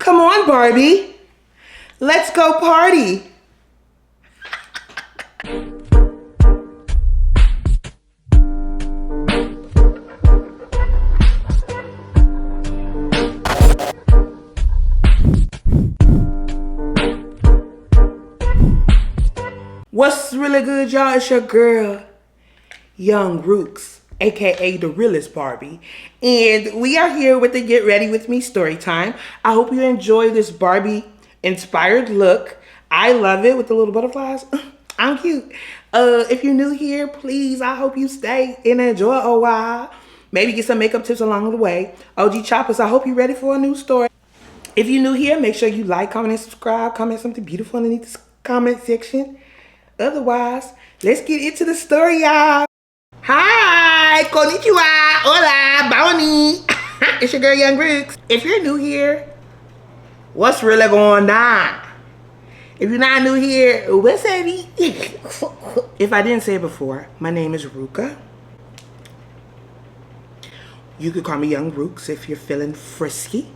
Come on, Barbie. Let's go party. What's really good, y'all? It's your girl, Young Rooks, aka the realest Barbie, and we are here with the Get Ready With Me story time. I hope you enjoy this Barbie inspired look. I love it with the little butterflies. I'm cute. If you're new here, please, I hope you stay and enjoy a while. Maybe get some makeup tips along the way. OG Choppers, I hope you're ready for a new story. If you're new here, make sure you like, comment, and subscribe. Comment something beautiful underneath the comment section. Otherwise, let's get into the story, y'all. Hi, konnichiwa, hola, boni. It's your girl, Young Rooks. If you're new here, what's really going on? If you're not new here, what's up? If I didn't say it before, my name is Ruka. You could call me Young Rooks if you're feeling frisky.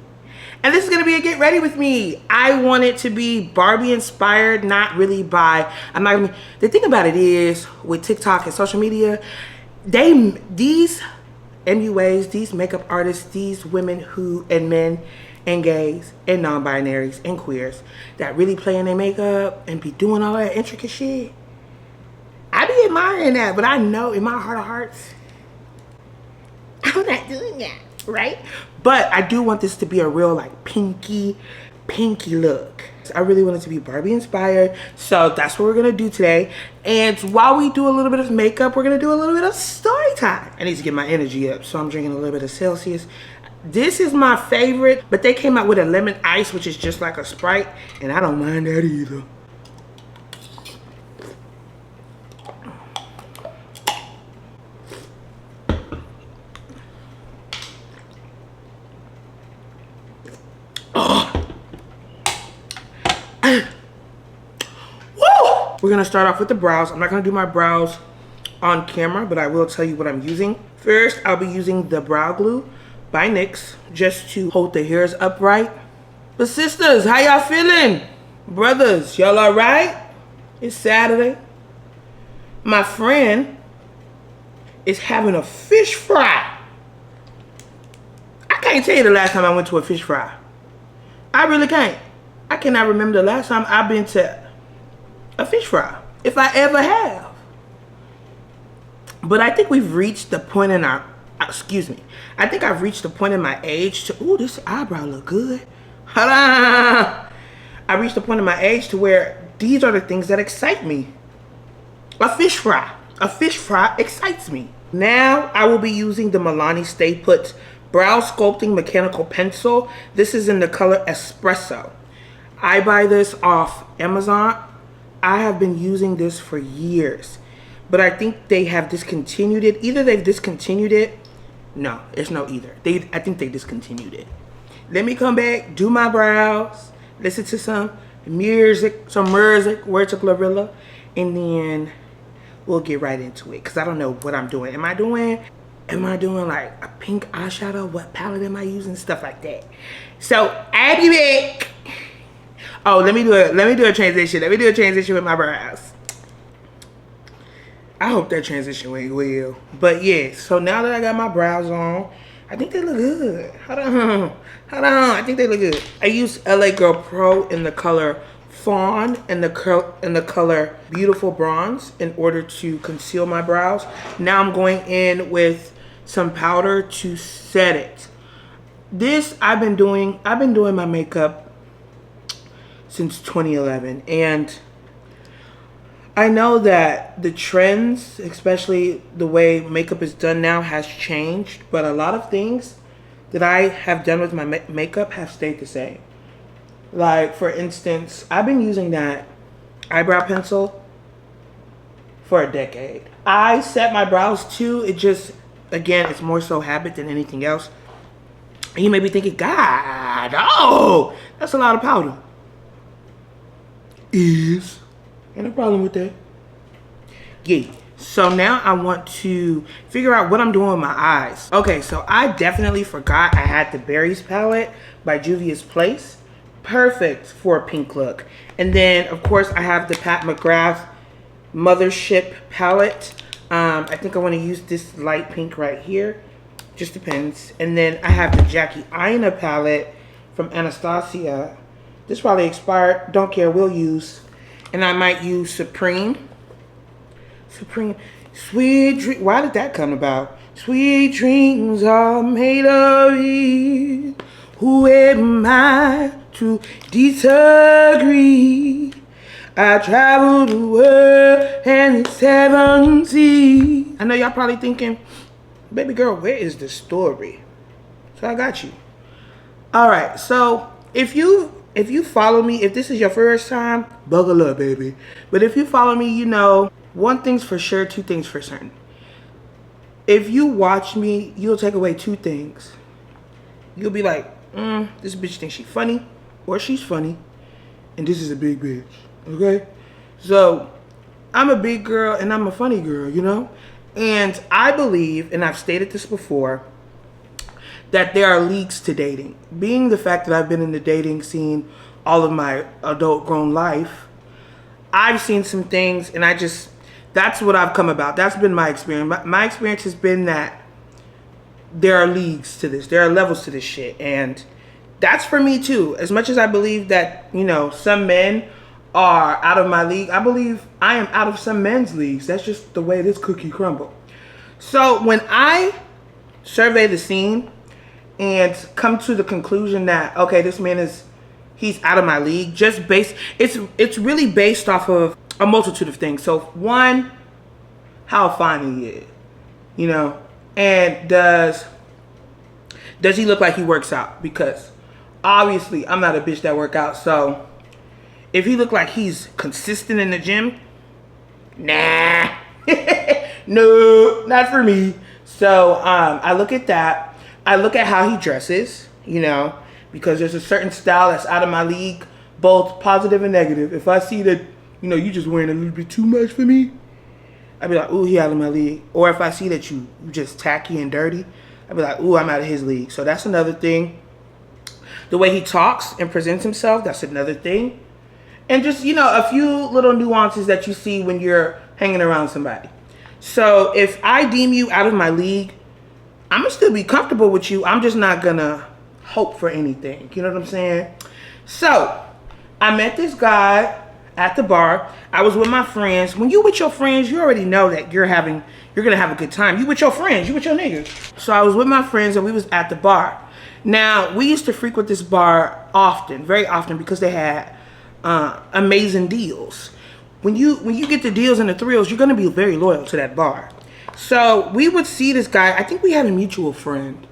And this is going to be a Get Ready With Me. I want it to be Barbie inspired, not really by, the thing about it is, with TikTok and social media, these MUAs, these makeup artists, these women and men and gays and non-binaries and queers that really play in their makeup and be doing all that intricate shit, I be admiring that, but I know in my heart of hearts, I'm not doing that, right? But I do want this to be a real like pinky look. I really want it to be Barbie inspired. So that's what we're gonna do today. And while we do a little bit of makeup, we're gonna do a little bit of story time. I need to get my energy up, so I'm drinking a little bit of Celsius. This is my favorite, but they came out with a lemon ice, which is just like a Sprite, and I don't mind that either. We're gonna start off with the brows. I'm not gonna do my brows on camera, but I will tell you what I'm using. First, I'll be using the brow glue by NYX just to hold the hairs upright. But sisters, how y'all feeling? Brothers, y'all all right? It's Saturday. My friend is having a fish fry. I can't tell you the last time I went to a fish fry. I really can't. I cannot remember the last time I've been to a fish fry, if I ever have. But I think we've reached the point in our, I think I've reached the point in my age to, ooh, this eyebrow look good. Hold on. I reached the point in my age to where these are the things that excite me. A fish fry. A fish fry excites me. Now I will be using the Milani Stay Put Brow Sculpting Mechanical Pencil. This is in the color Espresso. I buy this off Amazon. I have been using this for years, but I think they have discontinued it. Either they've discontinued it. No, it's no either. I think they discontinued it. Let me come back, do my brows, listen to some music, words of Glorilla, and then we'll get right into it. Cause I don't know what I'm doing. Am I doing like a pink eyeshadow? What palette am I using? Stuff like that. So I'll be back. Oh, let me do a transition. Let me do a transition with my brows. I hope that transition went well. But yeah, so now that I got my brows on, I think they look good. Hold on. I think they look good. I use LA Girl Pro in the color Fawn and the color Beautiful Bronze in order to conceal my brows. Now I'm going in with some powder to set it. This I've been doing my makeup since 2011, and I know that the trends, especially the way makeup is done now, has changed, but a lot of things that I have done with my makeup have stayed the same. Like, for instance, I've been using that eyebrow pencil for a decade. I set my brows too. It just, again, it's more so habit than anything else. And you may be thinking, God, oh, that's a lot of powder. Ain't no problem with that. Yeah. So now I want to figure out what I'm doing with my eyes. Okay, so I definitely forgot I had the Berries palette by Juvia's Place. Perfect for a pink look. And then, of course, I have the Pat McGrath Mothership palette. I think I want to use this light pink right here. Just depends. And then I have the Jackie Aina palette from Anastasia. This probably expired. Don't care. We'll use. And I might use Supreme. Sweet dream. Why did that come about? Sweet dreams are made of these. Who am I to disagree? I travel the world and it's 7 seas. I know y'all probably thinking, baby girl, where is the story? So I got you. All right. So if you follow me, if this is your first time, buckle up, baby. But if you follow me, you know, one thing's for sure, two things for certain. If you watch me, you'll take away two things. You'll be like, this bitch thinks she's funny, or she's funny, and this is a big bitch, okay? So, I'm a big girl, and I'm a funny girl, you know? And I believe, and I've stated this before, that there are leagues to dating. Being the fact that I've been in the dating scene all of my adult grown life, I've seen some things, and that's what I've come about. That's been my experience. My experience has been that there are leagues to this. There are levels to this shit. And that's for me too. As much as I believe that, you know, some men are out of my league, I believe I am out of some men's leagues. That's just the way this cookie crumble. So when I survey the scene and come to the conclusion that, okay, this man he's out of my league, it's really based off of a multitude of things. So one, how fine he is, you know, and does he look like he works out? Because obviously I'm not a bitch that work out. So if he look like he's consistent in the gym, nah, no, not for me. So I look at that. I look at how he dresses, you know, because there's a certain style that's out of my league, both positive and negative. If I see that, you know, you just wearing a little bit too much for me, I'd be like, ooh, he out of my league. Or if I see that you just tacky and dirty, I'd be like, ooh, I'm out of his league. So that's another thing. The way he talks and presents himself, that's another thing. And just, you know, a few little nuances that you see when you're hanging around somebody. So if I deem you out of my league, I'm going to still be comfortable with you. I'm just not going to hope for anything. You know what I'm saying? So I met this guy at the bar. I was with my friends. When you with your friends, you already know that you're gonna have a good time. You with your friends, you with your niggas. So I was with my friends and we was at the bar. Now, we used to frequent this bar often, very often, because they had amazing deals. When you get the deals and the thrills, you're gonna be very loyal to that bar. So we would see this guy. I think we had a mutual friend.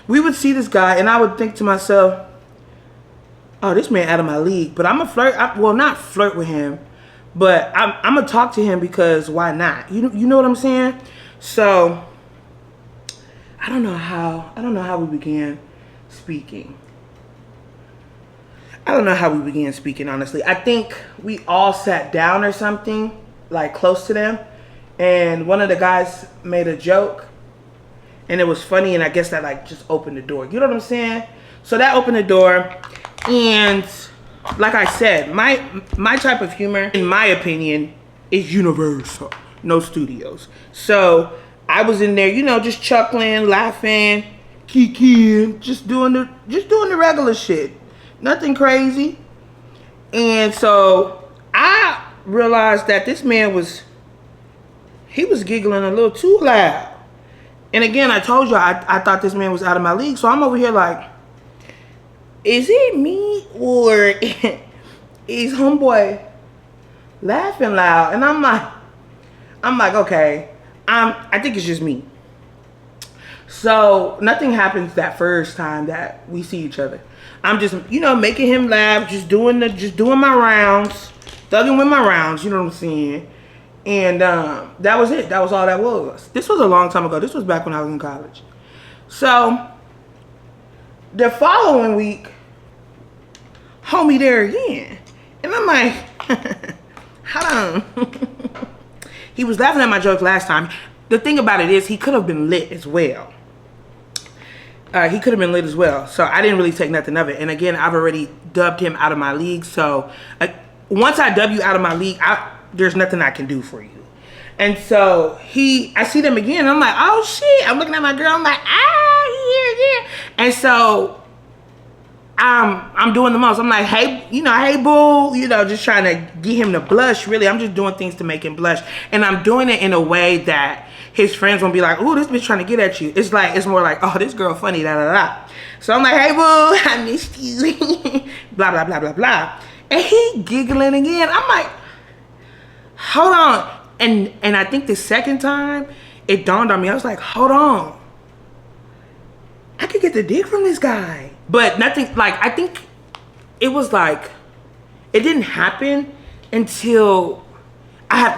We would see this guy and I would think to myself, oh, this man out of my league, but I'm a flirt. Well, not flirt with him, but I'm gonna talk to him because why not? You know what I'm saying? So I don't know how we began speaking. Honestly. I think we all sat down or something, like close to them, and one of the guys made a joke, and it was funny, and I guess that like just opened the door. You know what I'm saying? So that opened the door. And like I said, my type of humor, in my opinion, is universal. No studios. So I was in there, you know, just chuckling, laughing, kikiing, just doing the regular shit. Nothing crazy. And so I realized that this man was giggling a little too loud. And again, I told you I thought this man was out of my league. So I'm over here like, is it me or is homeboy laughing loud? And I'm like, okay, I think it's just me. So nothing happens that first time that we see each other. I'm just, you know, making him laugh, just doing my rounds, thugging with my rounds. You know what I'm saying? And that was it. That was all that was. This was a long time ago. This was back when I was in college. So the following week, homie there again. And I'm like, hold on. He was laughing at my joke last time. The thing about it is he could have been lit as well. he could have been lit as well. So I didn't really take nothing of it. And again, I've already dubbed him out of my league. So once I dub you out of my league, there's nothing I can do for you. And so I see them again. I'm like, oh shit. I'm looking at my girl. I'm like, yeah. And so I'm doing the most. I'm like, hey, hey boo, just trying to get him to blush. Really, I'm just doing things to make him blush. And I'm doing it in a way that his friends won't be like, oh, this bitch trying to get at you. It's more like, oh, this girl funny, da da da. So I'm like, hey boo, I missed you. Blah, blah, blah, blah, blah. And he giggling again. I'm like, hold on. And I think the second time, it dawned on me. I was like, hold on. I could get the dick from this guy. But nothing, like, I think it was like, it didn't happen until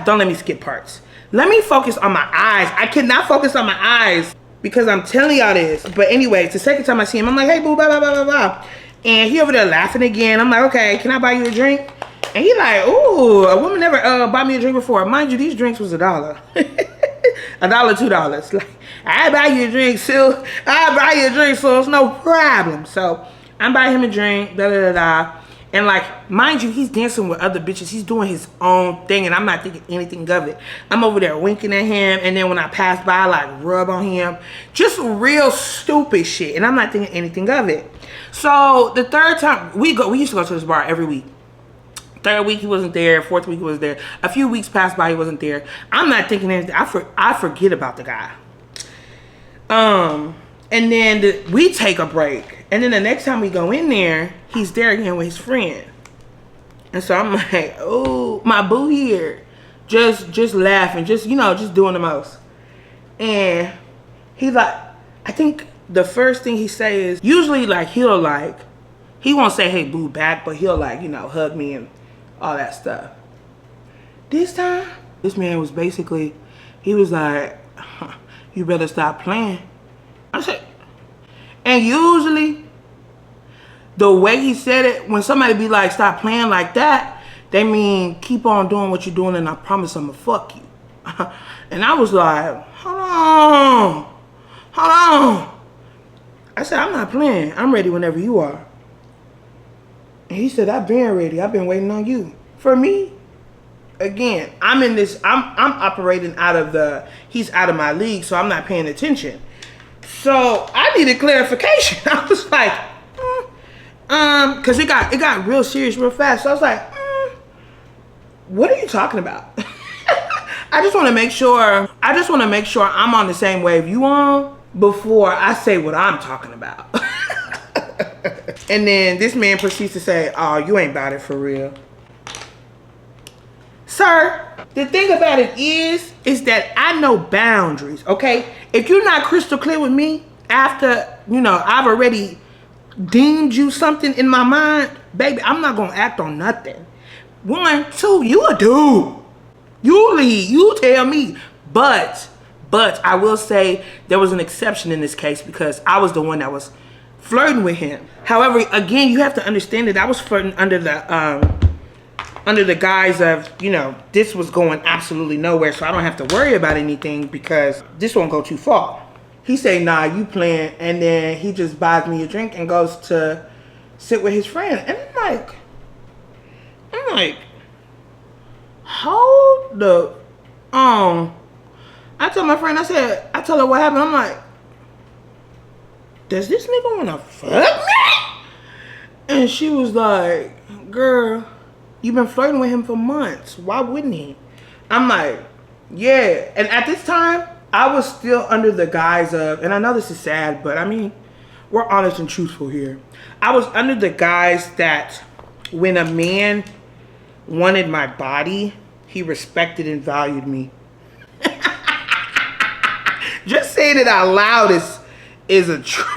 don't let me skip parts. Let me focus on my eyes. I cannot focus on my eyes because I'm telling y'all this. But anyway, it's the second time I see him. I'm like, hey, boo, blah, blah, blah, blah, blah. And he over there laughing again. I'm like, okay, can I buy you a drink? And he like, ooh, a woman never bought me a drink before. Mind you, these drinks was $1. $1, $2. Like, I buy you a drink, so it's no problem. So I'm buying him a drink, da da da da. And like, mind you, he's dancing with other bitches. He's doing his own thing, and I'm not thinking anything of it. I'm over there winking at him, and then when I pass by, I like rub on him. Just real stupid shit, and I'm not thinking anything of it. So the third time, we used to go to this bar every week. Third week he wasn't there. Fourth week he was there. A few weeks passed by, he wasn't there. I'm not thinking anything. I forget about the guy. And then we take a break. And then the next time we go in there, he's there again with his friend. And so I'm like, oh, my boo here. Just laughing, just doing the most. And he's like, I think the first thing he say is, usually like he won't say hey boo back, but he'll like, hug me and all that stuff. This time, this man was basically, he was like, you better stop playing. I said, and usually, the way he said it, when somebody be like, stop playing like that, they mean keep on doing what you're doing and I promise I'm gonna fuck you. And I was like, hold on. I said, I'm not playing. I'm ready whenever you are. And he said, I've been ready. I've been waiting on you. For me, again, I'm operating he's out of my league, so I'm not paying attention. So I needed clarification. I was like, because it got real serious real fast. So I was like, what are you talking about? I just want to make sure I'm on the same wave you on before I say what I'm talking about. And then this man proceeds to say, oh, you ain't about it for real. Sir, the thing about it is that I know boundaries, okay? If you're not crystal clear with me after, I've already deemed you something in my mind, baby, I'm not going to act on nothing. 1, 2, you a dude. You lead, you tell me. But I will say there was an exception in this case because I was the one that was flirting with him. However, again, you have to understand that I was flirting under the guise of, this was going absolutely nowhere, so I don't have to worry about anything because this won't go too far. He say, nah, you playing, and then he just buys me a drink and goes to sit with his friend. And I'm like, hold the, I told my friend, I told her what happened. I'm like, does this nigga wanna fuck me? And she was like, girl, you've been flirting with him for months. Why wouldn't he? I'm like, yeah. And at this time, I was still under the guise of, and I know this is sad, but I mean, we're honest and truthful here. I was under the guise that when a man wanted my body, he respected and valued me. Just saying it out loud is atrocious.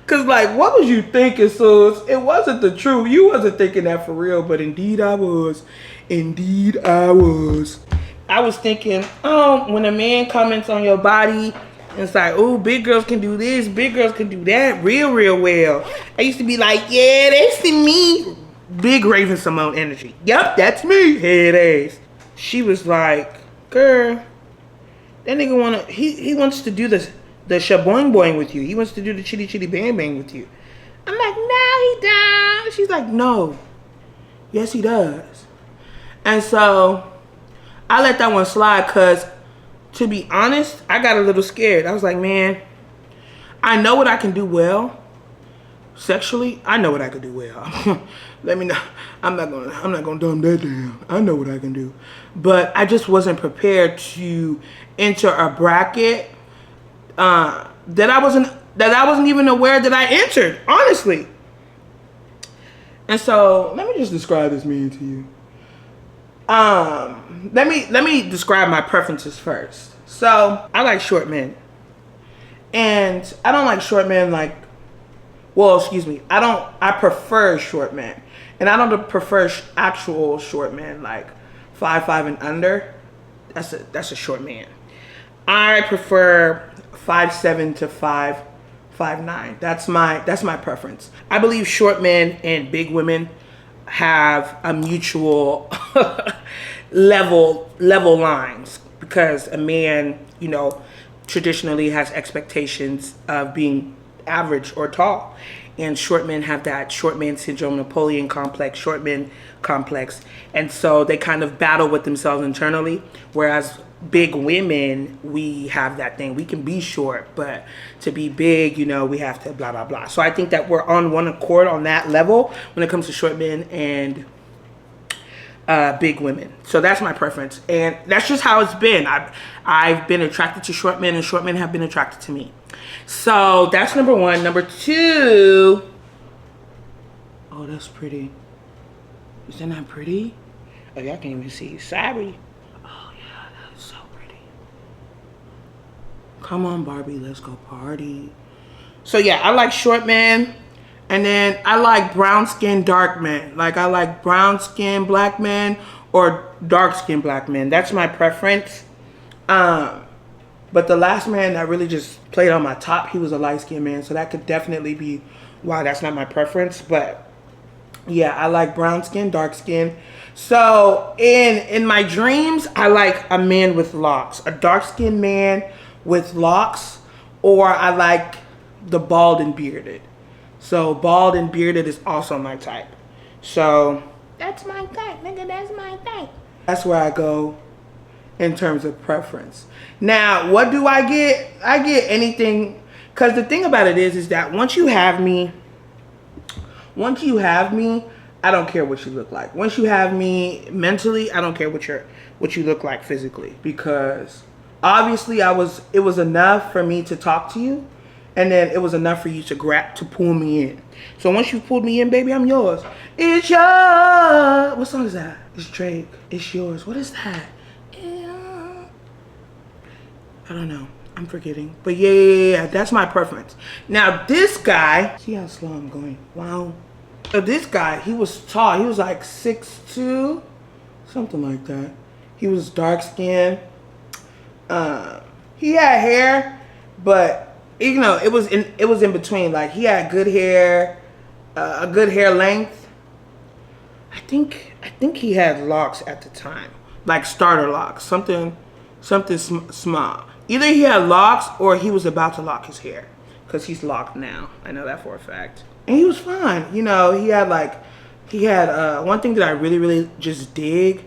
Cause like, what was you thinking, sis? It wasn't the truth. You wasn't thinking that for real, but indeed I was. Indeed I was. I was thinking, when a man comments on your body, it's like, oh, big girls can do this, big girls can do that real well. I used to be like, yeah, they see me. Big Raven Simone energy. Yep, that's me. Head ass. She was like, girl, that nigga he wants to do the the shaboing boing with you. He wants to do the chitty chitty bang bang with you. I'm like, no, he don't. She's like, no. Yes, he does. And so I let that one slide because, to be honest, I got a little scared. I was like, man, I know what I can do well. Sexually, I know what I can do well. Let me know. I'm not gonna dumb that down. I know what I can do. But I just wasn't prepared to enter a bracket that I wasn't even aware that I entered, honestly. And so let me just describe this man to you. Let me describe my preferences first. So I like short men. And I don't like short men like, well, excuse me. I prefer short men. And I don't prefer actual short men like 5'5" and under. That's a short man. I prefer 5'7" to 5'9". That's my preference. I believe short men and big women have a mutual level lines, because a man, traditionally has expectations of being average or tall, and short men have that short man syndrome, Napoleon complex, short men complex, and so they kind of battle with themselves internally, whereas big women, we have that thing. We can be short, but to be big, we have to blah, blah, blah. So I think that we're on one accord on that level when it comes to short men and big women. So that's my preference. And that's just how it's been. I've been attracted to short men, and short men have been attracted to me. So that's number one. Number two. Oh, that's pretty. Isn't that pretty? Oh, y'all can't even see. Sorry. Oh, yeah, that's so pretty. Come on, Barbie, let's go party. So, yeah, I like short men. And then I like brown skin, dark men. Like, I like brown skin, black men or dark skin, black men. That's my preference. But the last man that really just played on my top, he was a light skinned man. So that could definitely be why that's not my preference. But yeah, I like brown skin, dark skin. So in my dreams, I like a man with locks, a dark skinned man with locks, or I like the bald and bearded. So bald and bearded is also my type. So that's my type, nigga, that's my type. That's where I go in terms of preference. Now, what do I get? I get anything, because the thing about it is that once you have me, I don't care what you look like. Once you have me mentally, I don't care what you look like physically, because obviously it was enough for me to talk to you, and then it was enough for you to pull me in. So once you pulled me in, baby, I'm yours. It's yours. What song is that? It's Drake. It's yours. What is that? I don't know. I'm forgetting. But yeah, that's my preference. Now this guy, see how slow I'm going. Wow. So this guy, he was tall. He was like 6'2", something like that. He was dark skinned. He had hair, but it was in between. Like, he had good hair, a good hair length. I think he had locks at the time, like starter locks, something small. Either he had locks or he was about to lock his hair, because he's locked now. I know that for a fact. And he was fine. He had one thing that I really, really just dig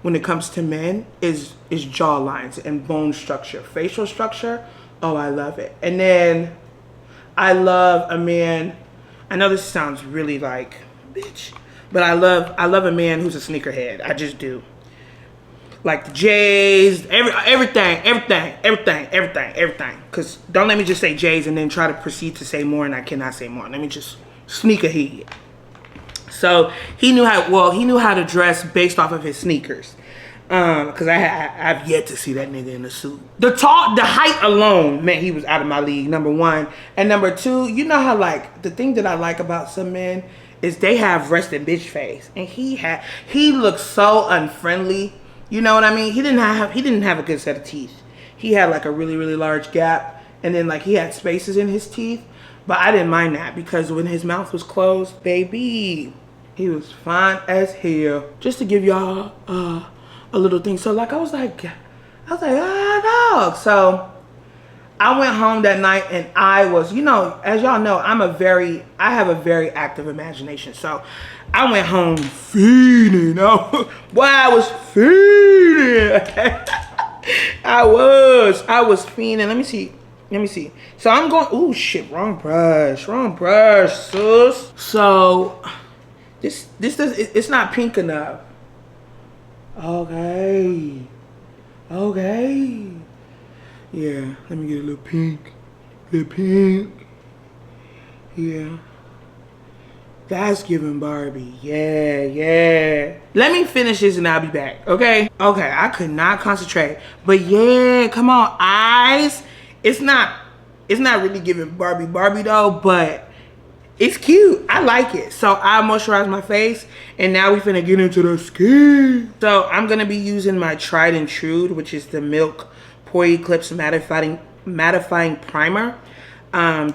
when it comes to men is jaw lines and bone structure, facial structure. Oh, I love it. And then I love a man. I know this sounds really like bitch, but I love a man who's a sneakerhead. I just do. Like the J's, everything. Because don't let me just say J's and then try to proceed to say more, and I cannot say more. Let me just sneakerhead. So he knew how to dress based off of his sneakers. Because I've yet to see that nigga in a suit. The height alone meant he was out of my league, number one. And number two, you know how, like, the thing that I like about some men is they have resting bitch face, and he looks so unfriendly. You know what I mean? He didn't have a good set of teeth. He had like a really, really large gap, and then like he had spaces in his teeth. But I didn't mind that, because when his mouth was closed, baby, he was fine as hell. Just to give y'all a little thing. So like I was like, dog. So I went home that night and I was, you know, as y'all know, I have a very active imagination. So I went home feeding. Boy, I was feeding. I was fiending. Let me see. So I'm going, ooh, shit, wrong brush, sis. So it's not pink enough. Okay. Yeah, let me get a little pink. Yeah. That's giving Barbie. Yeah. Let me finish this and I'll be back, okay? Okay, I could not concentrate. But yeah, come on, eyes. It's not really giving Barbie though, but it's cute. I like it. So I moisturize my face and now we finna get into the skin. So I'm gonna be using my tried and true, which is the Milk Pore Eclipse mattifying primer.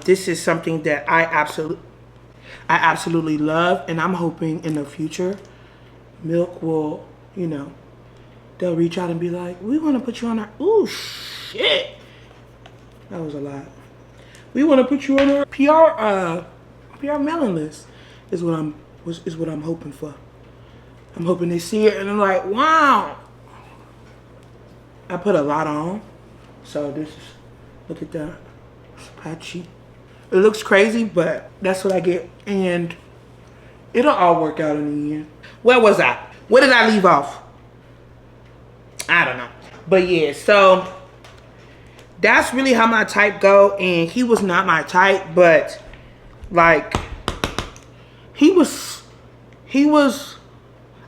This is something that I absolutely love, and I'm hoping in the future Milk will, you know, they'll reach out and be like, we want to put you on our, ooh shit, that was a lot. We want to put you on our PR mailing list is what I'm hoping for. I'm hoping they see it and I'm like, wow. I put a lot on. So this is, look at that. It's patchy. It looks crazy, but that's what I get. And it'll all work out in the end. Where was I? Where did I leave off? I don't know. But yeah, so that's really how my type go. And he was not my type, but like he was,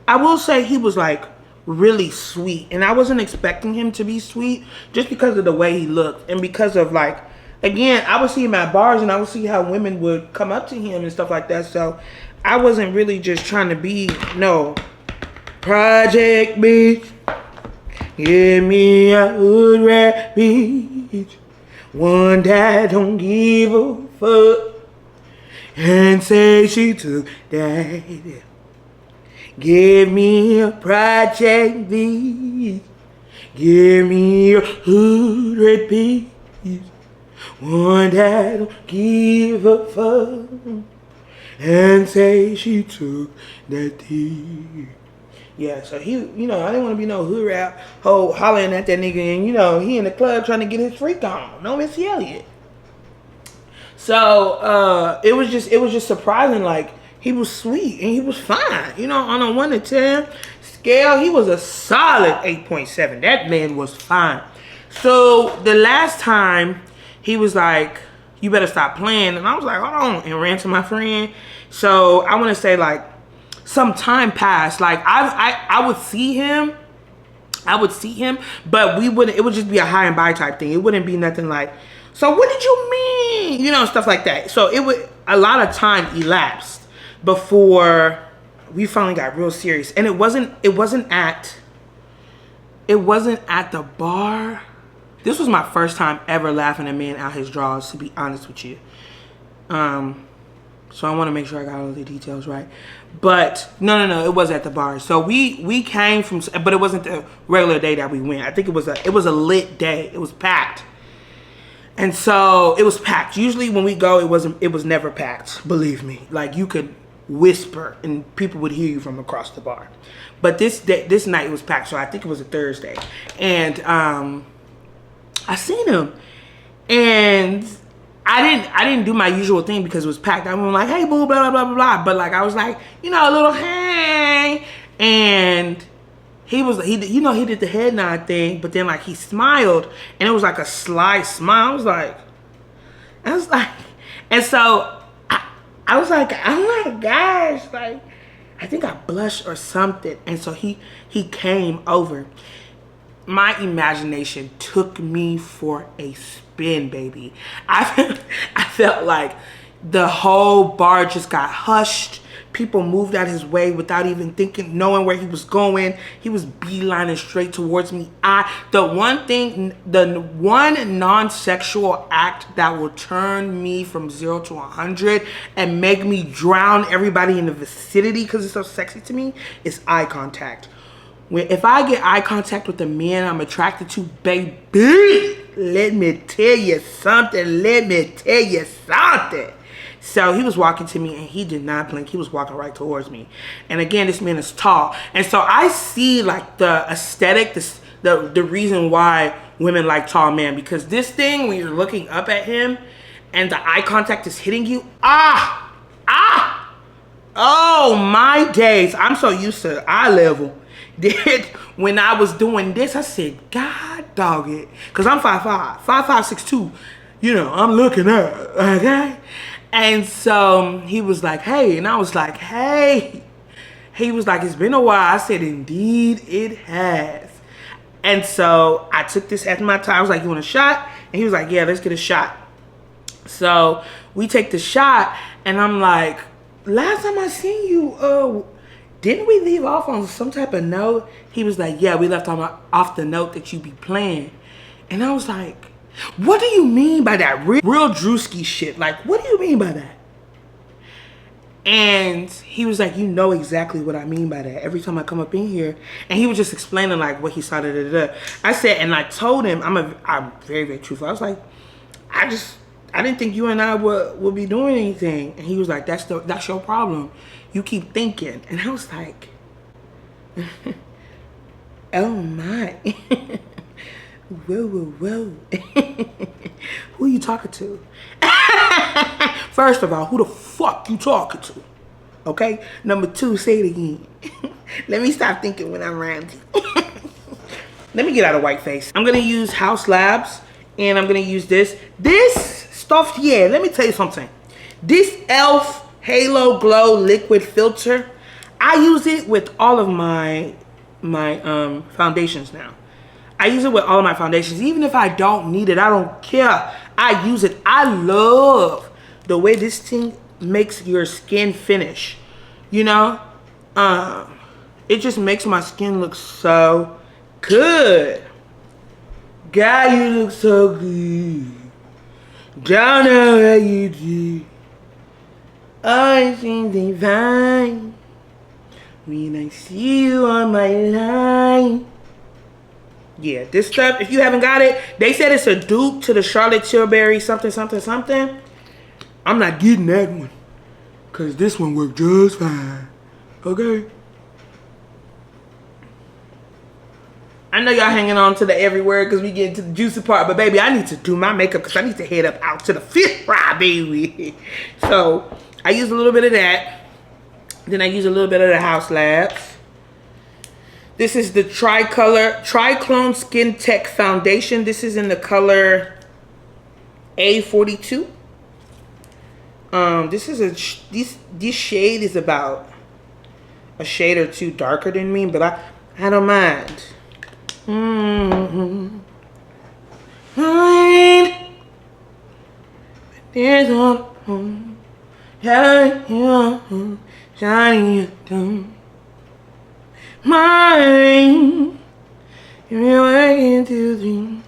I will say he was like really sweet. And I wasn't expecting him to be sweet just because of the way he looked. And because of like, again, I would see him at bars and I would see how women would come up to him and stuff like that. So I wasn't really just trying to be, no, project bitch. Give me a hood rat bitch. One that don't give a fuck. And say she took that. Give me a project bitch. Give me a hood rat bitch. One that don't give a fuck and say she took that tea. Yeah, so he, you know, I didn't want to be no hood rap hoe hollering at that nigga, and you know, he in the club trying to get his freak on. No Missy Elliott. So it was just surprising. Like he was sweet and he was fine. You know, on a 1 to 10 scale, he was a solid 8.7. That man was fine. So the last time, he was like, you better stop playing. And I was like, hold on, and ran to my friend. So I want to say like some time passed. Like I would see him, but it would just be a high and by type thing. It wouldn't be nothing like, so what did you mean? You know, stuff like that. So a lot of time elapsed before we finally got real serious. And it wasn't at the bar. This was my first time ever laughing a man out his drawers, to be honest with you. So I want to make sure I got all the details right. But no, it was at the bar. So we came from, but it wasn't the regular day that we went. I think it was a lit day. It was packed. And so it was packed. Usually when we go, it was never packed, believe me. Like you could whisper and people would hear you from across the bar. But this night it was packed, so I think it was a Thursday. And I seen him, and I didn't do my usual thing because it was packed. I was like, hey boo, blah blah blah blah blah. But like I was like, you know, a little hey, and he did the head nod thing, but then like he smiled, and it was like a sly smile. I was like, and so I was like, oh my gosh, like I think I blushed or something, and so he came over. My imagination took me for a spin, baby. I felt like the whole bar just got hushed. People moved out his way without even knowing where he was going. He was beelining straight towards me. The one non-sexual act that will turn me from 0 to 100 and make me drown everybody in the vicinity because it's so sexy to me is eye contact. If I get eye contact with the man I'm attracted to, baby, let me tell you something. Let me tell you something. So he was walking to me and he did not blink. He was walking right towards me. And again, this man is tall. And so I see like the aesthetic, the reason why women like tall men. Because this thing, when you're looking up at him and the eye contact is hitting you, oh my days. I'm so used to eye level. When I was doing this, I said, God dog it. Because I'm 5'5", 6'2". You know, I'm looking up, okay? And so he was like, hey. And I was like, hey. He was like, it's been a while. I said, indeed it has. And so I took this at my time. I was like, you want a shot? And he was like, yeah, let's get a shot. So we take the shot. And I'm like, last time I seen you, didn't we leave off on some type of note? He was like, yeah, we left off the note that you be playing. And I was like, what do you mean by that? Real Drewski shit. Like, what do you mean by that? And he was like, you know exactly what I mean by that. Every time I come up in here. And he was just explaining like what he saw. I said, and I told him, I'm very, very truthful. I was like, I didn't think you and I would be doing anything. And he was like, that's your problem. You keep thinking. And I was like, oh my. Whoa. Who you talking to? First of all, who the fuck you talking to? Okay? Number two, say it again. Let me stop thinking when I'm around you. Let me get out of white face. I'm gonna use House Labs and I'm gonna use this. This stuff, yeah, let me tell you something. This e.l.f. Halo Glow Liquid Filter, I use it with all of my foundations now. I use it with all of my foundations. Even if I don't need it, I don't care. I use it. I love the way this thing makes your skin finish. You know? It just makes my skin look so good. God, you look so good. Don't know how you do. I seem divine when I see you on my line. Yeah, this stuff, if you haven't got it, they said it's a dupe to the Charlotte Tilbury something. I'm not getting that one. Because this one worked just fine. Okay? I know y'all hanging on to the every word because we get into the juicy part. But baby, I need to do my makeup because I need to head up out to the fish fry, baby. So, I use a little bit of that. Then I use a little bit of the House Labs. This is the Triclone Skin Tech Foundation. This is in the color A42. This shade is about a shade or two darker than me, but I don't mind. There's one shining mine, you're working to dream.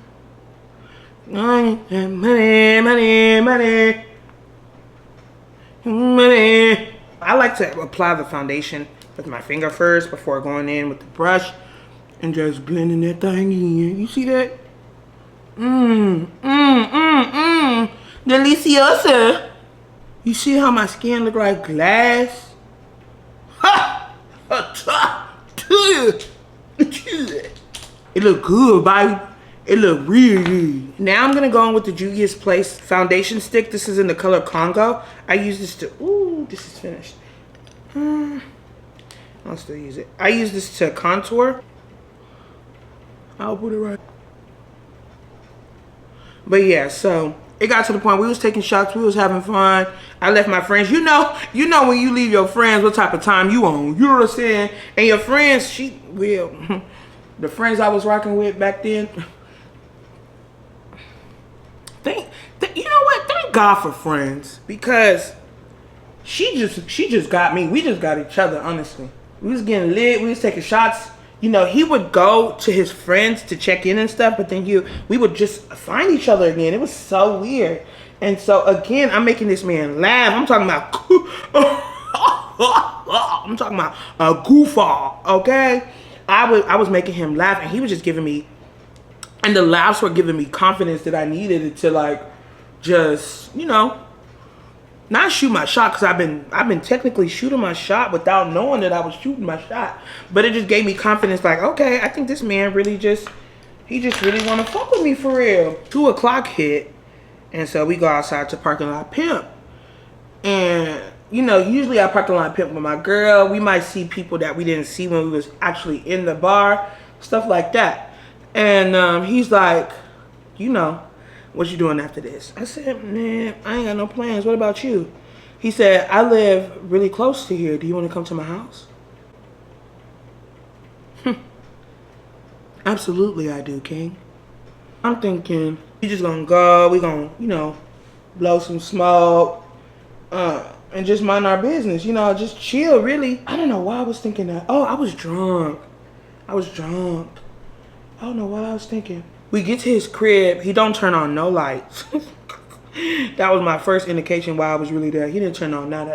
Money. I like to apply the foundation with my finger first before going in with the brush and just blending that thing in. You see that? Deliciosa. You see how my skin look like glass? Ha! It look good, baby. It look really good. Now I'm gonna go in with the Juvia's Place foundation stick. This is in the color Congo. I use this to, ooh, this is finished. I'll still use it. I use this to contour. I'll put it right. But yeah, so it got to the point we was taking shots, we was having fun. I left my friends. You know when you leave your friends what type of time you on. You know what I'm saying? And your friends, the friends I was rocking with back then, you know what? Thank God for friends. Because she just got me. We just got each other, honestly. We was getting lit, we was taking shots. You know, he would go to his friends to check in and stuff, but then we would just find each other again. It was so weird. And so again, I'm making this man laugh. I'm talking about a goof off, okay? I was making him laugh, and he was just giving me, and the laughs were giving me confidence that I needed to like, just, you know, not shoot my shot, because I've been technically shooting my shot without knowing that I was shooting my shot. But it just gave me confidence, like, okay, I think this man really just, he just really want to fuck with me for real. 2 o'clock hit, and so we go outside to parking lot pimp. And, you know, usually I parking lot pimp with my girl. We might see people that we didn't see when we was actually in the bar, stuff like that. And he's like, you know, what you doing after this? I said, man, I ain't got no plans. What about you? He said, I live really close to here. Do you want to come to my house? Absolutely I do, King. I'm thinking, we just gonna go, we gonna, you know, blow some smoke, and just mind our business, you know, just chill, really. I don't know why I was thinking that. Oh, I was drunk. I don't know what I was thinking. We get to his crib. He don't turn on no lights. That was my first indication why I was really there. He didn't turn on not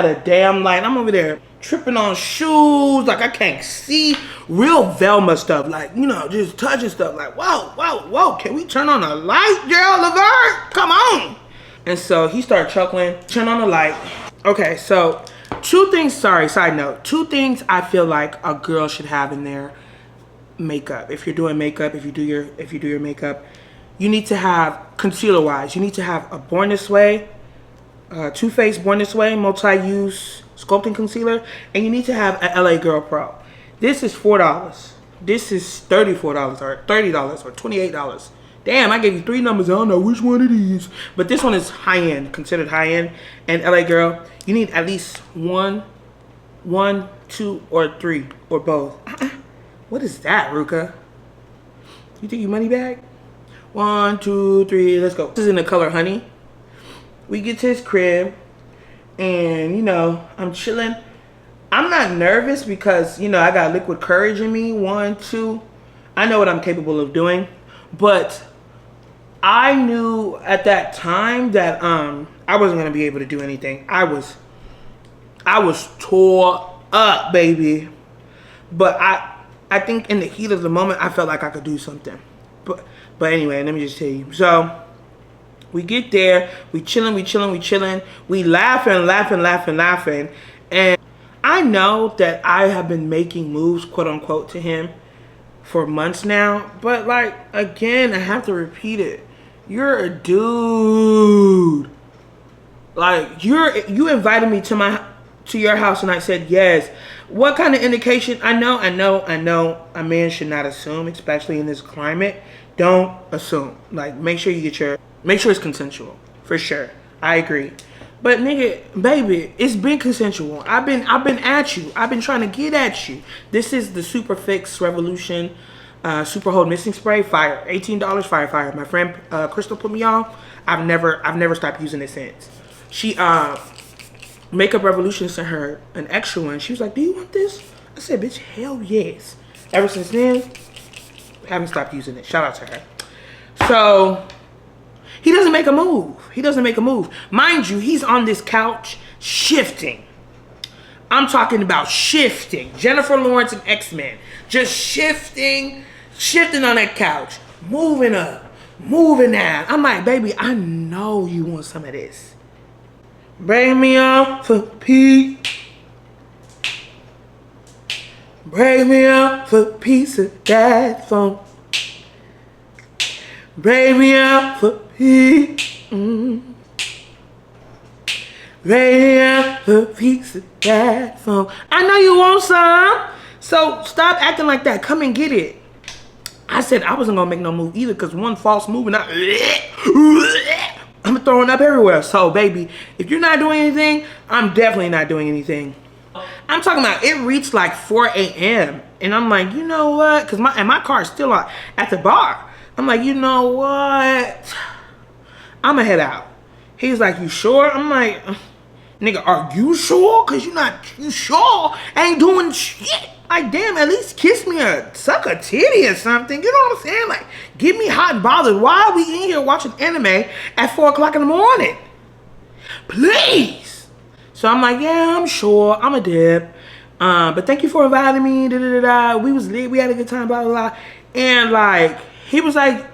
a damn light. I'm over there tripping on shoes. Like, I can't see. Real Velma stuff. Like, you know, just touching stuff. Like, whoa. Can we turn on a light, Gerald Levert? Come on. And so he started chuckling. Turn on the light. Okay, so 2 things. Sorry, side note. 2 things I feel like a girl should have in their makeup. If you're doing makeup, if you do your makeup, you need to have, concealer wise, you need to have a Born This Way, Too Faced Born This Way multi-use sculpting concealer, and you need to have an LA Girl Pro. This is $4. This is $34 or $30 or $28. Damn, I gave you 3 numbers. I don't know which one it is. But this one is high-end, considered high-end. And LA Girl, you need at least 1, 2, or 3, or both. What is that, Ruka? You think you money bag? 1, 2, 3, let's go. This is in the color Honey. We get to his crib, and, you know, I'm chilling. I'm not nervous because, you know, I got liquid courage in me. 1, 2. I know what I'm capable of doing. But I knew at that time that I wasn't going to be able to do anything. I was tore up, baby. But I think in the heat of the moment, I felt like I could do something. But anyway, let me just tell you. So we get there, we chilling. We laughing. And I know that I have been making moves, quote unquote, to him for months now. But like, again, I have to repeat it. You're a dude. Like, you invited me to your house, and I said yes. What kind of indication? I know a man should not assume, especially in this climate. Don't assume. Like, make sure it's consensual. For sure. I agree. But nigga, baby, it's been consensual. I've been at you. I've been trying to get at you. This is the Super Fix Revolution Super Hold Missing Spray. Fire. $18. Fire. My friend Crystal put me on. I've never stopped using it since. She Makeup Revolution sent her an extra one. She was like, do you want this? I said, bitch, hell yes. Ever since then, haven't stopped using it. Shout out to her. So he doesn't make a move. Mind you, he's on this couch shifting. I'm talking about shifting. Jennifer Lawrence and X-Men. Just shifting on that couch. Moving up, moving down. I'm like, baby, I know you want some of this. Bring me up for peace. Bring me up for piece of that phone. Bring me up for peace. Bring me up for piece of that phone. I know you want some. So stop acting like that. Come and get it. I said I wasn't gonna make no move either, because one false move and I'm throwing up everywhere. So baby, if you're not doing anything, I'm definitely not doing anything. I'm talking about, it reached like 4 a.m. and I'm like, you know what? Because my car is still at the bar. I'm like, you know what? I'm gonna head out. He's like, you sure? I'm like, nigga, are you sure? Because you sure ain't doing shit. Like, damn, at least kiss me or suck a titty or something. You know what I'm saying? Like, get me hot and bothered. Why are we in here watching anime at 4 o'clock in the morning? Please. So I'm like, yeah, I'm sure. I'm a dip. But thank you for inviting me. Da, da, da, da. We was lit. We had a good time. Blah blah blah. And like he was like,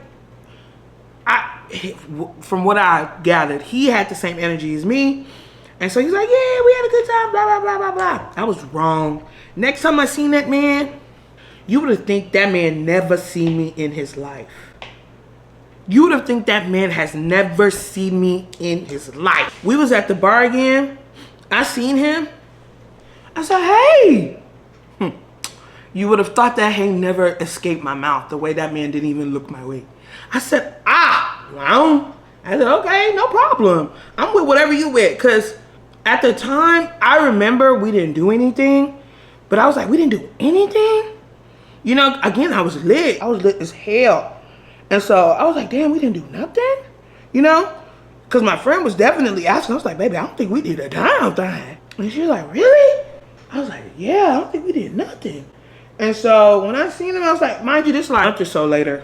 from what I gathered, he had the same energy as me. And so he's like, yeah, we had a good time. Blah blah blah blah blah. I was wrong. Next time I seen that man, you would have think that man never seen me in his life. You would have think that man has never seen me in his life. We was at the bar again. I seen him. I said, hey. You would have thought that hey never escaped my mouth. The way that man didn't even look my way. I said, well. I said, okay, no problem. I'm with whatever you with. Because at the time, I remember we didn't do anything. But I was like, we didn't do anything? You know, again, I was lit. I was lit as hell. And so I was like, damn, we didn't do nothing? You know? Because my friend was definitely asking. I was like, baby, I don't think we did a damn thing. And she was like, really? I was like, yeah, I don't think we did nothing. And so when I seen him, I was like, mind you, this is like a month or so later.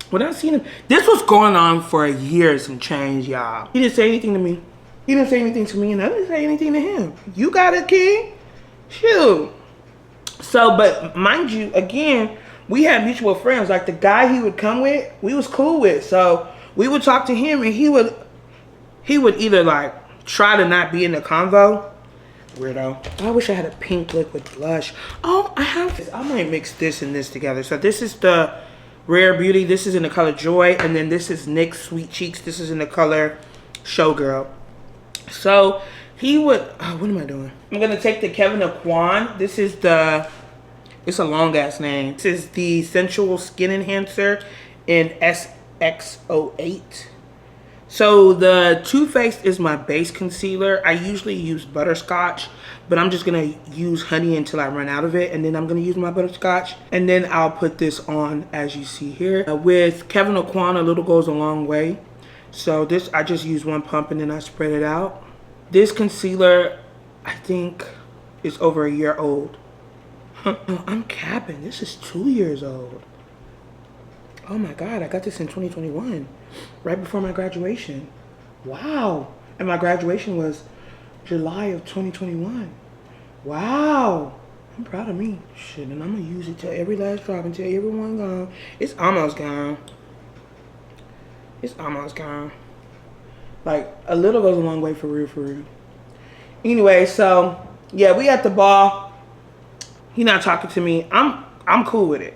When I seen him, this was going on for a year and some change, y'all. He didn't say anything to me. He didn't say anything to me, and I didn't say anything to him. You got it, King? Shoot. So, but mind you, again, we had mutual friends. Like the guy he would come with, we was cool with. So we would talk to him, and he would either like try to not be in the convo. Weirdo. I wish I had a pink liquid blush. Oh, I have this. I might mix this and this together. So this is the Rare Beauty. This is in the color Joy, and then this is NYX Sweet Cheeks. This is in the color Showgirl. So he would. Oh, what am I doing? I'm gonna take the Kevin Aquan. This is the. It's a long ass name. This is the Sensual Skin Enhancer in SX08. So the Too Faced is my base concealer. I usually use butterscotch, but I'm just gonna use honey until I run out of it, and then I'm gonna use my butterscotch, and then I'll put this on as you see here. With Kevin Aquan, a little goes a long way. So this, I just use one pump and then I spread it out. This concealer, I think, is over a year old. No, I'm capping. This is 2 years old. Oh my God, I got this in 2021, right before my graduation. Wow. And my graduation was July of 2021. Wow. I'm proud of me. Shit, and I'm gonna use it till every last drop until everyone gone. It's almost gone. It's almost gone. Like, a little goes a long way for real, for real. Anyway, so, yeah, we at the bar. He not talking to me. I'm cool with it.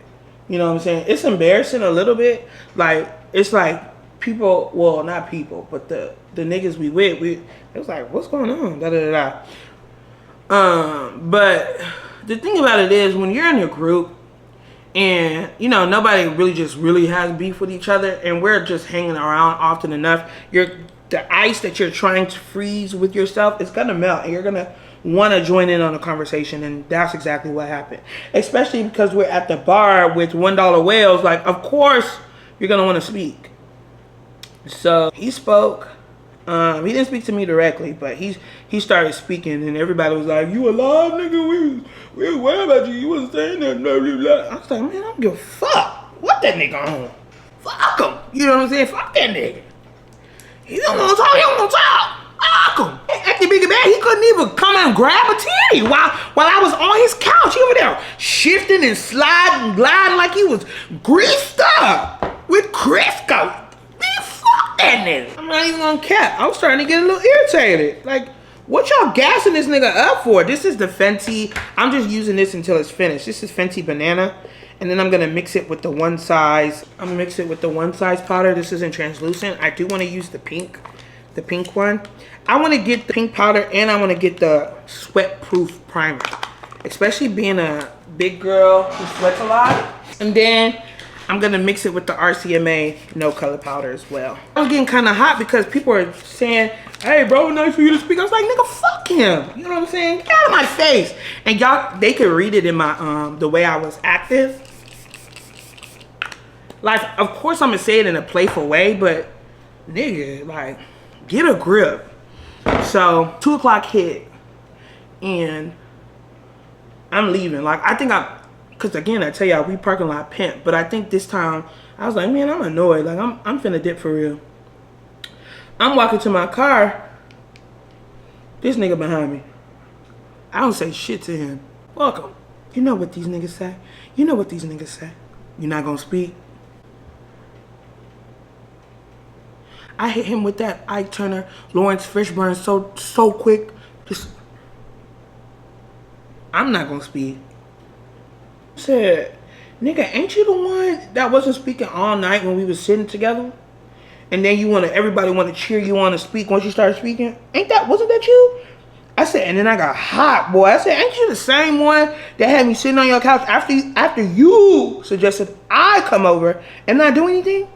You know what I'm saying? It's embarrassing a little bit. Like, it's like people, well, not people, but the niggas we with, it was like, what's going on? Da da da da. But the thing about it is, when you're in a group and, you know, nobody really has beef with each other, and we're just hanging around often enough, the ice that you're trying to freeze with yourself is gonna melt, and you're gonna want to join in on a conversation, and that's exactly what happened. Especially because we're at the bar with $1 whales. Like, of course you're gonna want to speak. So he spoke. He didn't speak to me directly, but he started speaking, and everybody was like, "You alive, nigga? We was worried about you. You wasn't saying that." Blah, blah, blah. I was like, man, I don't give a fuck what that nigga on. Fuck him. You know what I'm saying? Fuck that nigga. He don't want to talk. He don't want to talk. Fuck him. Acting big and bad. He couldn't even come and grab a titty while I was on his couch. He over there shifting and sliding, gliding like he was greased up with Crisco. Man, fuck that nigga. I'm not even gonna cap. I was starting to get a little irritated. Like, what y'all gassing this nigga up for? This is the Fenty. I'm just using this until it's finished. This is Fenty Banana. And then I'm gonna mix it with the one size. I'm gonna mix it with the one size powder. This isn't translucent. I do want to use the pink one. I want to get the pink powder, and I want to get the sweat proof primer, especially being a big girl who sweats a lot. And then I'm gonna mix it with the RCMA no color powder as well. I was getting kind of hot because people are saying, "Hey bro, nice for you to speak." I was like, nigga, fuck him. You know what I'm saying? Get out of my face. And y'all, they could read it in my the way I was active. Like, of course I'm gonna say it in a playful way, but nigga, like, get a grip. So 2 o'clock hit, and I'm leaving. Like, I think cause again, I tell y'all, we parking lot pimp, but I think this time I was like, man, I'm annoyed. Like, I'm finna dip for real. I'm walking to my car. This nigga behind me. I don't say shit to him. Welcome. You know what these niggas say. You know what these niggas say. You not gonna speak? I hit him with that Ike Turner, Lawrence Fishburne so quick. Just, I'm not gonna speak. Said, nigga, ain't you the one that wasn't speaking all night when we was sitting together? And then everybody wanna cheer you on to speak once you start speaking? Wasn't that you? I said, and then I got hot, boy. I said, ain't you the same one that had me sitting on your couch after you suggested I come over and not do anything?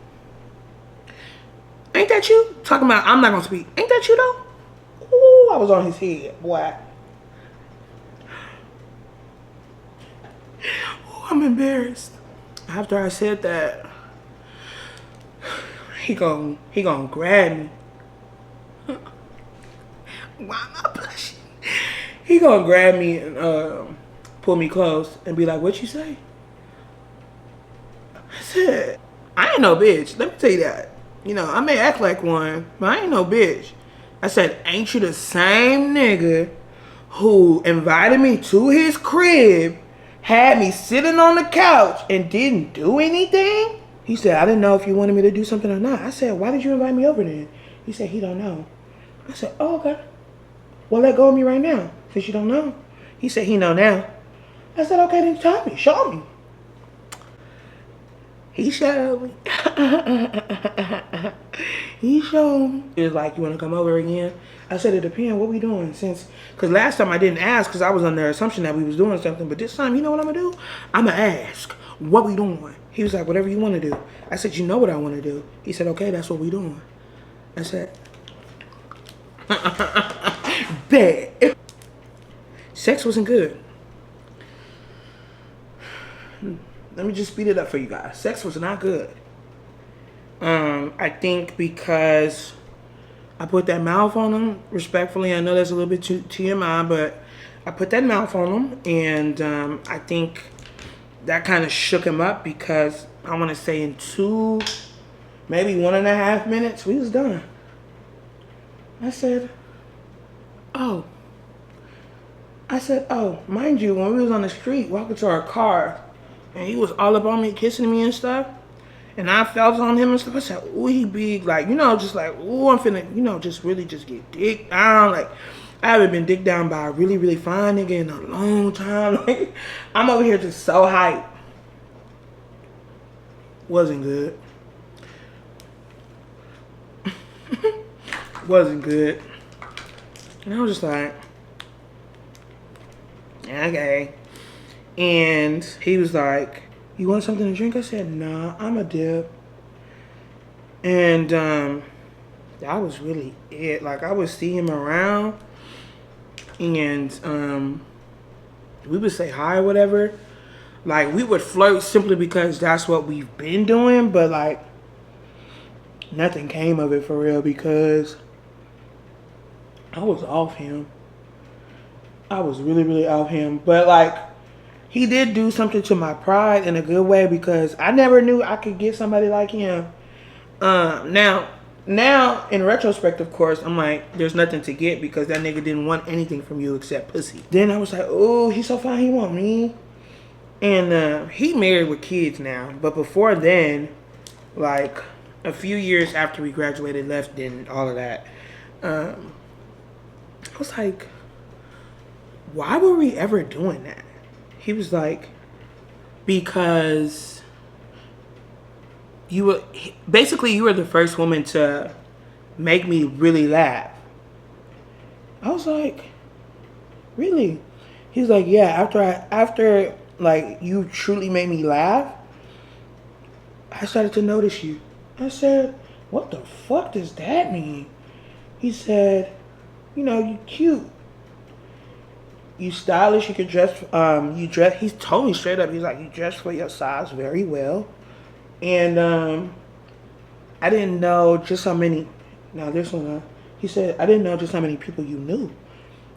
Ain't that you? Talking about I'm not gonna speak. Ain't that you though? Ooh, I was on his head, boy. Ooh, I'm embarrassed. After I said that, he gon' grab me. Why am I blushing? He gonna grab me and pull me close and be like, what you say? I said, I ain't no bitch. Let me tell you that. You know, I may act like one, but I ain't no bitch. I said, ain't you the same nigga who invited me to his crib, had me sitting on the couch, and didn't do anything? He said, I didn't know if you wanted me to do something or not. I said, why did you invite me over then? He said, he don't know. I said, oh, okay. Well, let go of me right now, since you don't know. He said, he know now. I said, okay, then tell me, show me. He showed me. He showed me. He was like, you want to come over again? I said, it depends. What we doing? Because last time I didn't ask because I was under the assumption that we was doing something. But this time, you know what I'm going to do? I'm going to ask, what we doing? He was like, whatever you want to do. I said, you know what I want to do. He said, okay, that's what we doing. I said, bet. Sex wasn't good. Let me just speed it up for you guys. Sex was not good. I think because I put that mouth on him, respectfully. I know that's a little bit too TMI, but I put that mouth on him, and I think that kind of shook him up because I want to say in maybe 1.5 minutes, we was done. I said, oh, mind you, when we was on the street walking to our car, and he was all up on me, kissing me and stuff, and I felt on him and stuff, I said, ooh, he big, like, you know, just like, ooh, I'm finna, you know, just really just get dick down, like, I haven't been dick down by a really, really fine nigga in a long time, like, I'm over here just so hyped. Wasn't good. Wasn't good. And I was just like, okay. And he was like, you want something to drink? I said, nah, I'm a dip. And that was really it. Like, I would see him around, and we would say hi or whatever. Like, we would flirt simply because that's what we've been doing, but like, nothing came of it for real because I was off him. I was really, really off him. But like, he did do something to my pride in a good way because I never knew I could get somebody like him. Now in retrospect, of course, I'm like, there's nothing to get because that nigga didn't want anything from you except pussy. Then I was like, oh, he's so fine, he want me. And he married with kids now. But before then, like a few years after we graduated, left, and all of that, I was like, why were we ever doing that? He was like, because you were the first woman to make me really laugh. I was like, really? He's like, yeah, after like you truly made me laugh, I started to notice you. I said, what the fuck does that mean? He said, you know, you cute. You stylish, you could dress, he told me straight up, he's like, you dress for your size very well. And I didn't know just how many, now this one, he said, I didn't know just how many people you knew.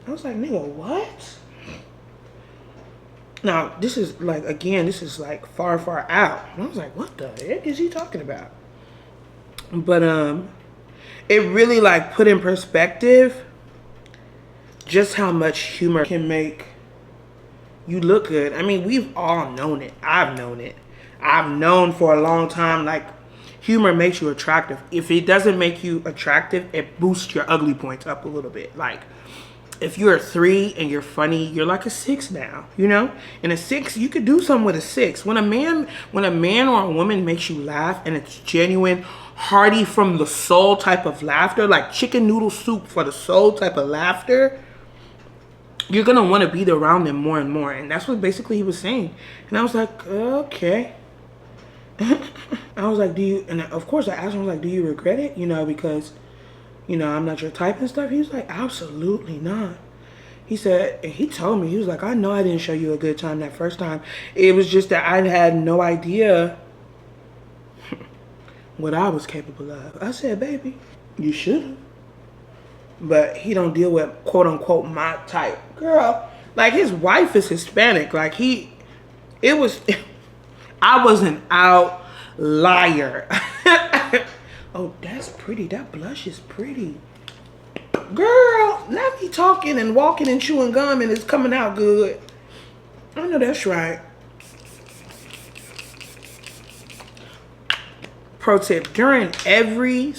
I was like, nigga, what? Now, this is like, again, this is like far, far out. And I was like, what the heck is he talking about? But it really like put in perspective just how much humor can make You look good. I mean, we've all known it. I've known it. I've known for a long time, like, humor makes you attractive. If it doesn't make you attractive, it boosts your ugly points up a little bit. Like, if you're a 3 and you're funny, you're like a 6 now, you know? And a 6, you could do something with a 6. When a man or a woman makes you laugh and it's genuine, hearty from the soul type of laughter, like chicken noodle soup for the soul type of laughter, you're gonna want to be around them more and more. And that's what basically he was saying. And I was like, okay. I was like, and of course I asked him, like, do you regret it? You know, because, you know, I'm not your type and stuff. He was like, absolutely not. He said, and he told me, he was like, I know I didn't show you a good time that first time. It was just that I had no idea what I was capable of. I said, baby, you should have. But he don't deal with, quote unquote, my type. Girl, like, his wife is Hispanic. Like, I was an outlier. Oh, that's pretty. That blush is pretty. Girl, now he talking and walking and chewing gum and it's coming out good. I know that's right. Pro tip, during every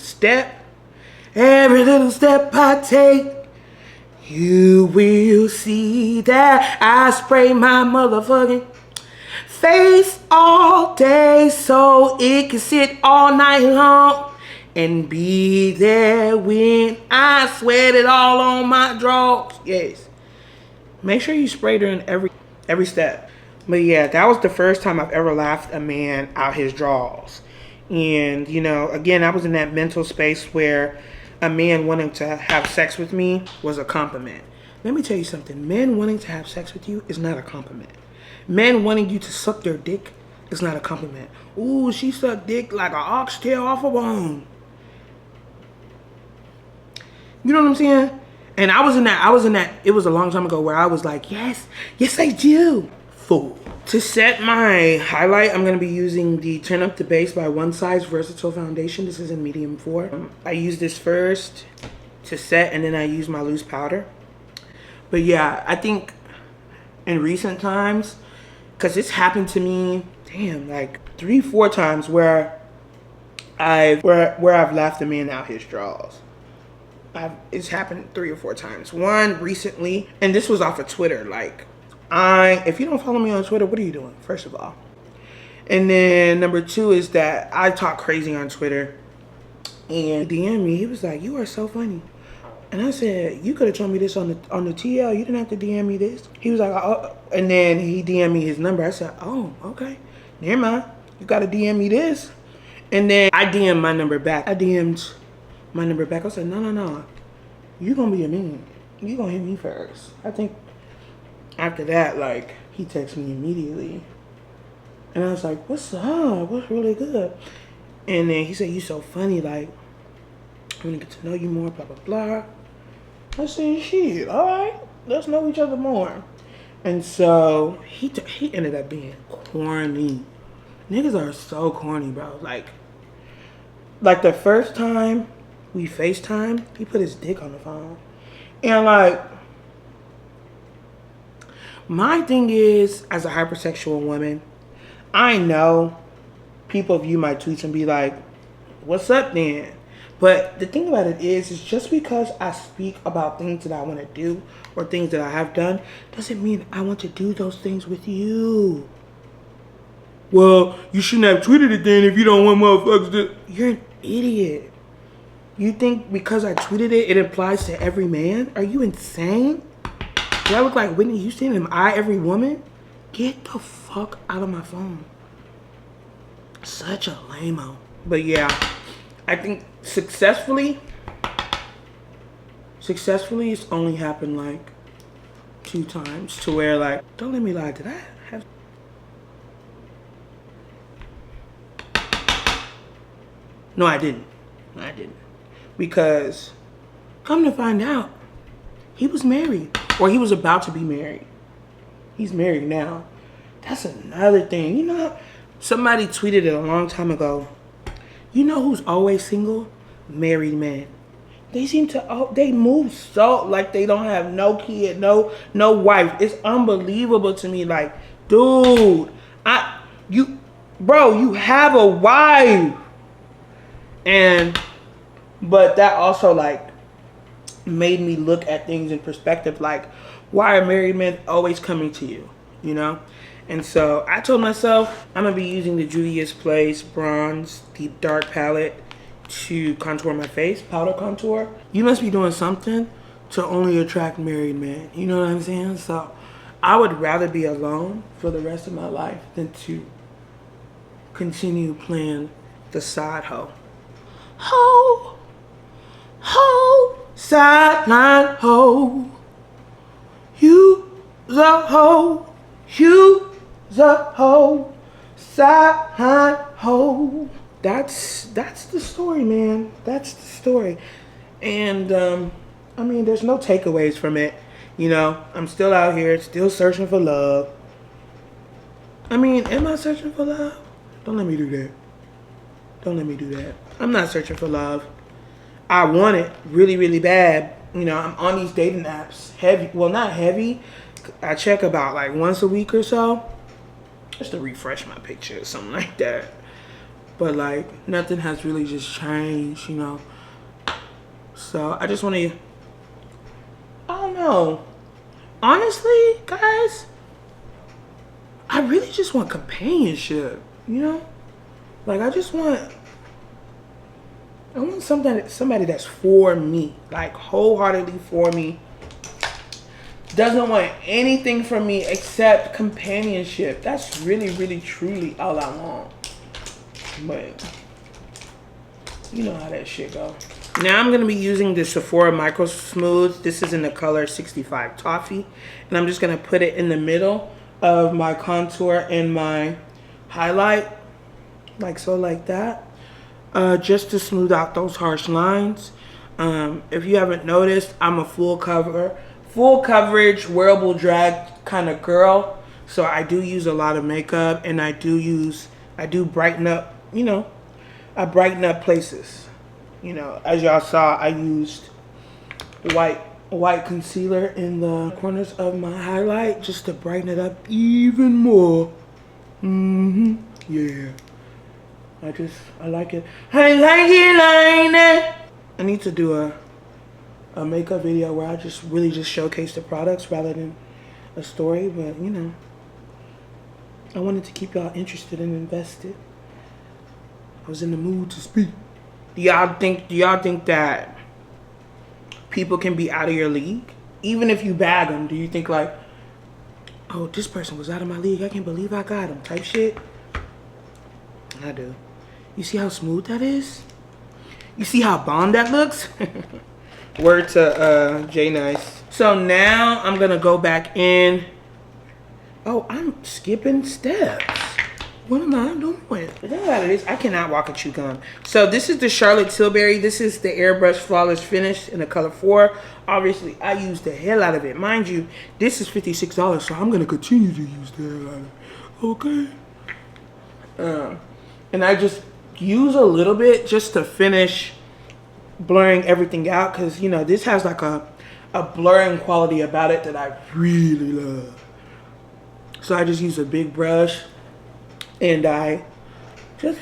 little step I take, you will see that I spray my motherfucking face all day so it can sit all night long and be there when I sweat it all on my drawers. Yes. Make sure you spray during every step. But yeah, that was the first time I've ever laughed a man out his drawers. And, you know, again, I was in that mental space where a man wanting to have sex with me was a compliment. Let me tell you something. Men wanting to have sex with you is not a compliment. Men wanting you to suck their dick is not a compliment. Ooh, she sucked dick like an oxtail off a bone. You know what I'm saying? And I was in that, it was a long time ago where I was like, yes I do. Fool. To set my highlight, I'm going to be using the Turn Up the Base by One Size Versatile Foundation. This is in medium 4. I use this first to set, and then I use my loose powder. But yeah, I think in recent times, because it's happened to me, damn, like 3-4 times where I've laughed a man out his drawers. It's happened 3 or 4 times. One recently, and this was off of Twitter. Like, if you don't follow me on Twitter, what are you doing, first of all? And then number 2 is that I talk crazy on Twitter. And he DM'd me, he was like, you are so funny. And I said, you could have told me this on the TL. You didn't have to DM me this. He was like, oh. And then he DM'd me his number. I said, oh, okay. Never mind. You got to DM me this. And then I DM'd my number back. I said, no. You going to be a man. You going to hit me first. I think after that, like, he texted me immediately. And I was like, what's up? What's really good? And then he said, you so funny. Like, I'm going to get to know you more, blah, blah, blah. I said, shit, all right. Let's know each other more. And so he ended up being corny. Niggas are so corny, bro. Like the first time we FaceTime, he put his dick on the phone. And like, my thing is, as a hypersexual woman, I know people view my tweets and be like, what's up then? But the thing about it is just because I speak about things that I want to do or things that I have done, doesn't mean I want to do those things with you. Well, you shouldn't have tweeted it then if you don't want motherfuckers to... You're an idiot. You think because I tweeted it, it applies to every man? Are you insane? Do I look like Whitney Houston? Am I every woman? Get the fuck out of my phone. Such a lame-o. But yeah, I think successfully it's only happened like 2 times to where, like, don't let me lie, did I have... No, I didn't. Because come to find out, he was married, or he was about to be married. He's married now. That's another thing. You know, somebody tweeted it a long time ago. You know who's always single? Married men. They seem to, oh, they move so, like they don't have no kid, no wife. It's unbelievable to me. Like, dude, bro, you have a wife. But that also like made me look at things in perspective. Like, why are married men always coming to you, you know? And so I told myself I'm gonna be using the Juvia's Place Bronze Deep Dark palette to contour my face, powder contour. You must be doing something to only attract married men. You know what I'm saying? So I would rather be alone for the rest of my life than to continue playing the side hoe. Ho, ho, sideline hoe. You the hoe, you the hoe, sideline hoe. That's the story, man. That's the story. And I mean, there's no takeaways from it. You know, I'm still out here, still searching for love. I mean, am I searching for love? Don't let me do that. Don't let me do that. I'm not searching for love. I want it really, really bad. You know, I'm on these dating apps. Heavy. Well, not heavy. I check about like once a week or so. Just to refresh my picture or something like that. But like, nothing has really just changed, you know. So I just want to, I don't know. Honestly, guys, I really just want companionship, you know? Like, I want somebody that's for me, like wholeheartedly for me. Doesn't want anything from me except companionship. That's really, really, truly all I want. But you know how that shit go. Now I'm gonna be using the Sephora Micro Smooth. This is in the color 65 Toffee, and I'm just gonna put it in the middle of my contour and my highlight, like so, like that, just to smooth out those harsh lines. If you haven't noticed, I'm a full coverage wearable drag kind of girl, so I do use a lot of makeup, and I do brighten up, you know, I brighten up places. You know, as y'all saw, I used white concealer in the corners of my highlight just to brighten it up even more. Yeah. I like it. I like it like that. I need to do a makeup video where I just really just showcase the products rather than a story, but you know, I wanted to keep y'all interested and invested. I was in the mood to speak. Do y'all think that people can be out of your league? Even if you bag them, do you think like, oh, this person was out of my league, I can't believe I got him type shit? I do. You see how smooth that is? You see how bomb that looks? Word to J Nice. So now I'm gonna go back in. Oh, I'm skipping steps. What am I doing? The thing about it is, I cannot walk and chew gum. So this is the Charlotte Tilbury. This is the Airbrush Flawless Finish in the color 4. Obviously, I used the hell out of it. Mind you, this is $56, so I'm going to continue to use the hell out of it. Okay? And I just use a little bit just to finish blurring everything out. Because, you know, this has like a blurring quality about it that I really love. So I just use a big brush. And I just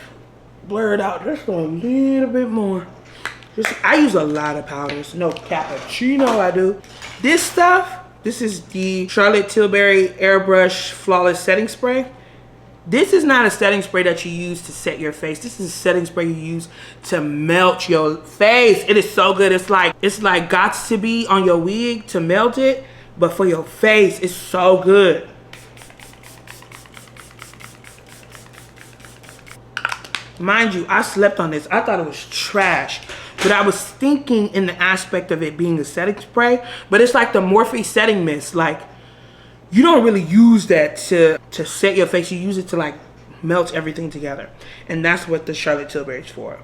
blur it out just a little bit more. I use a lot of powders. No cappuccino, I do. This stuff, this is the Charlotte Tilbury Airbrush Flawless Setting Spray. This is not a setting spray that you use to set your face. This is a setting spray you use to melt your face. It is so good. It's like gots to be on your wig to melt it, but for your face, it's so good. Mind you, I slept on this. I thought it was trash. But I was thinking in the aspect of it being a setting spray. But it's like the Morphe setting mist. Like, you don't really use that to set your face. You use it to like melt everything together. And that's what the Charlotte Tilbury is for.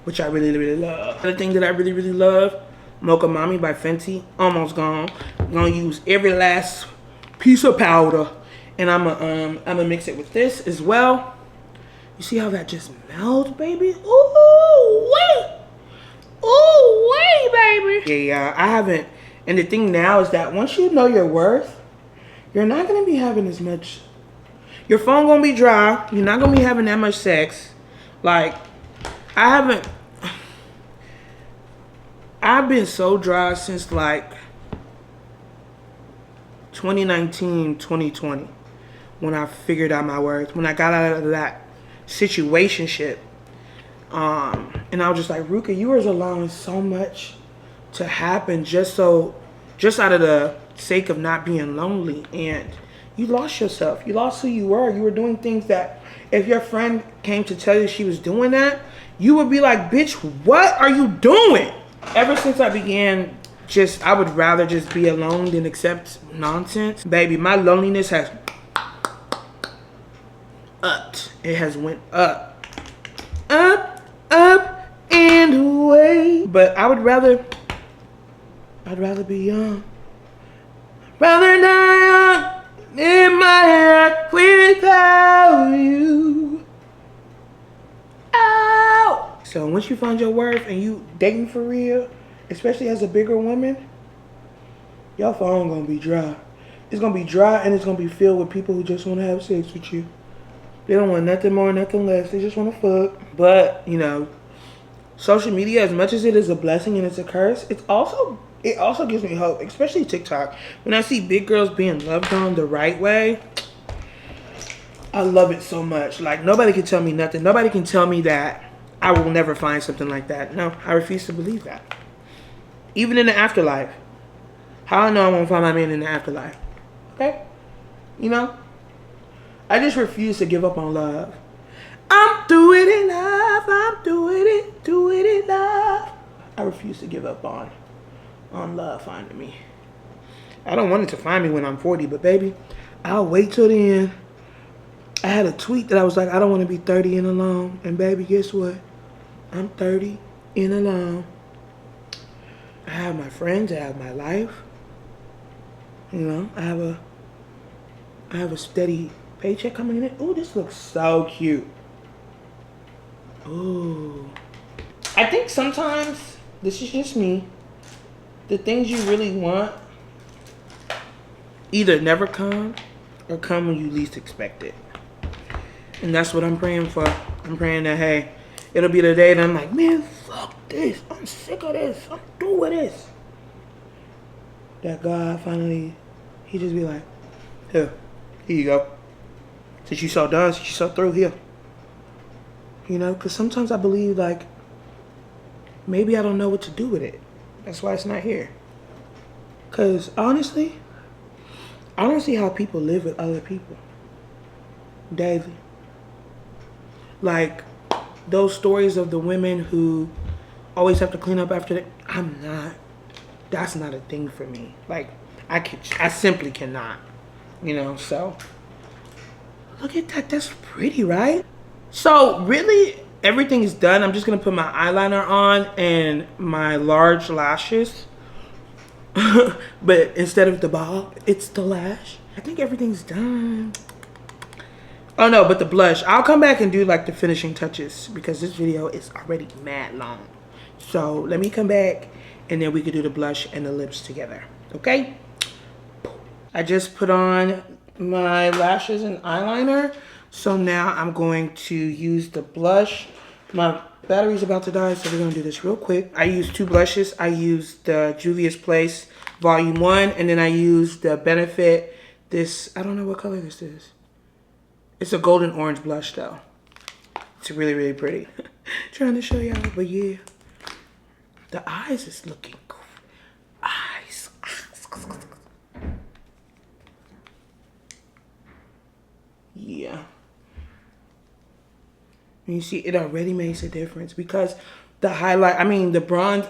Which I really, really love. Another thing that I really, really love, Mocha Mami by Fenty. Almost gone. I'm gonna use every last piece of powder. And I'm gonna mix it with this as well. You see how that just melts, baby? Ooh, wait. Ooh, wait, baby. Yeah, I haven't. And the thing now is that once you know your worth, you're not gonna be having as much. Your phone gonna be dry. You're not gonna be having that much sex. Like, I haven't. I've been so dry since like 2019, 2020, when I figured out my worth. When I got out of that situationship, and I was just like, Ruka, you was allowing so much to happen just out of the sake of not being lonely, and you lost yourself. You lost who you were. You were doing things that if your friend came to tell you she was doing that, you would be like, bitch, what are you doing? Ever since I began I would rather just be alone than accept nonsense. Baby, my loneliness has upped. It has went up. Up, and away. But I'd rather be young. Rather die young in my head without you. Ow! So once you find your worth and you dating for real, especially as a bigger woman, your phone gonna be dry. It's gonna be dry and it's gonna be filled with people who just wanna have sex with you. They don't want nothing more, nothing less. They just wanna fuck. But, you know, social media, as much as it is a blessing and it's a curse, it also gives me hope, especially TikTok. When I see big girls being loved on the right way, I love it so much. Like, nobody can tell me nothing. Nobody can tell me that I will never find something like that. No, I refuse to believe that. Even in the afterlife. How I know I won't find my man in the afterlife? Okay? You know? I just refuse to give up on love. I'm doing enough. I'm doing enough. I refuse to give up on love finding me. I don't want it to find me when I'm 40, but baby, I'll wait till the end. I had a tweet that I was like, I don't want to be 30 and alone. And baby, guess what? I'm 30 and alone. I have my friends, I have my life. You know, I have a steady paycheck coming in. Ooh, this looks so cute. Ooh. I think sometimes, this is just me, the things you really want either never come or come when you least expect it. And that's what I'm praying for. I'm praying that, hey, it'll be the day that I'm like, man, fuck this. I'm sick of this. I'm through with this. That God finally, he just be like, here you go. Since you so done, since you so through, here. You know, because sometimes I believe, like, maybe I don't know what to do with it. That's why it's not here. Because, honestly, I don't see how people live with other people daily. Like, those stories of the women who always have to clean up after that's not a thing for me. Like, I simply cannot, you know, so. Look at that, that's pretty, right? So, really, everything is done. I'm just gonna put my eyeliner on and my large lashes. But instead of the ball, it's the lash. I think everything's done. Oh no, but the blush. I'll come back and do like the finishing touches because this video is already mad long. So let me come back and then we can do the blush and the lips together. Okay? I just put on my lashes and eyeliner. So now I'm going to use the blush. My battery's about to die, so we're gonna do this real quick. I used two blushes. I used the Juvia's Place Volume 1, and then I used the Benefit. This, I don't know what color this is. It's a golden orange blush though. It's really, really pretty. Trying to show y'all, but yeah. The eyes is looking cool. Eyes. Yeah. You see, it already makes a difference because the highlight, the bronze,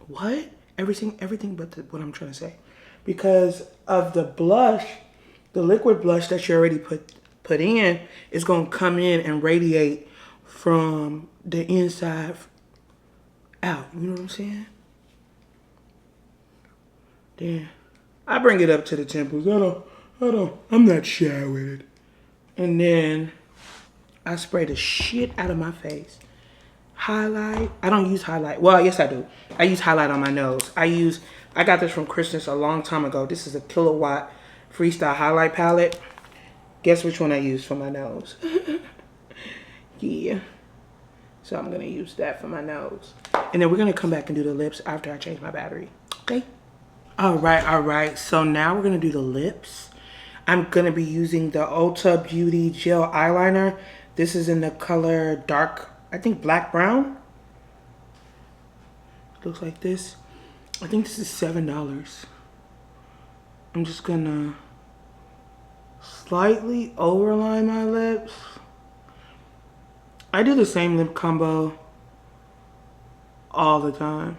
what? Everything but what I'm trying to say. Because of the blush, the liquid blush that you already put in is going to come in and radiate from the inside out. You know what I'm saying? Damn. I bring it up to the temples. I'm not shy with it. And then I spray the shit out of my face. highlight. I don't use highlight. Well, yes I do. I use highlight on my nose. I got this from Christmas a long time ago. This is a Kilowatt Freestyle highlight palette. Guess which one I use for my nose? Yeah. So I'm gonna use that for my nose. And then we're gonna come back and do the lips after I change my battery. Okay? All right. So now we're gonna do the lips. I'm gonna be using the Ulta Beauty Gel Eyeliner. This is in the color dark, I think black brown. Looks like this. I think this is $7. I'm just gonna slightly overline my lips. I do the same lip combo all the time.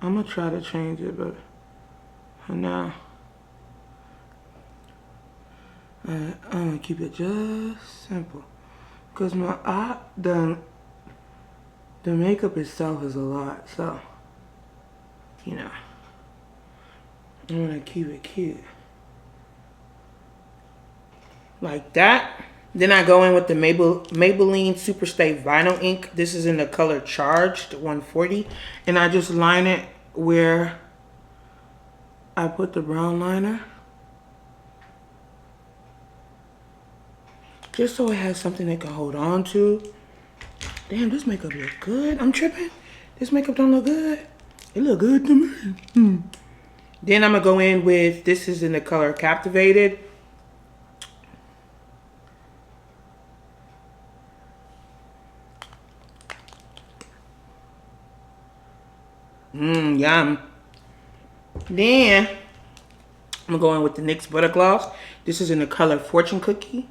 I'm gonna try to change it, but for now, I'm gonna keep it just simple. Cause the makeup itself is a lot, so, you know, I'm gonna keep it cute. Like that. Then I go in with the Maybelline Superstay Vinyl Ink. This is in the color Charged 140. And I just line it where I put the brown liner. Just so it has something they can hold on to. Damn, this makeup look good. I'm tripping. This makeup don't look good. It look good to me. Then I'm going to go in with, this is in the color Captivated. Yum. Then I'm gonna go in with the NYX Butter Gloss. This is in the color Fortune Cookie.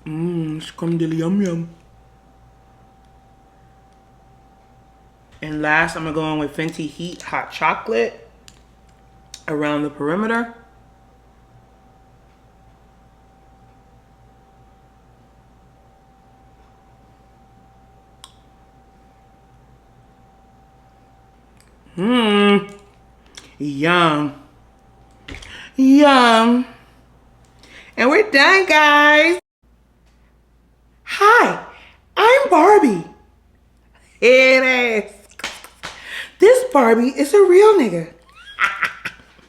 Scrumdiddly yum yum. And last, I'm gonna go in with Fenty Heat Hot Chocolate around the perimeter. Yum. Yum. And we're done, guys. Hi, I'm Barbie. It is. This Barbie is a real nigga.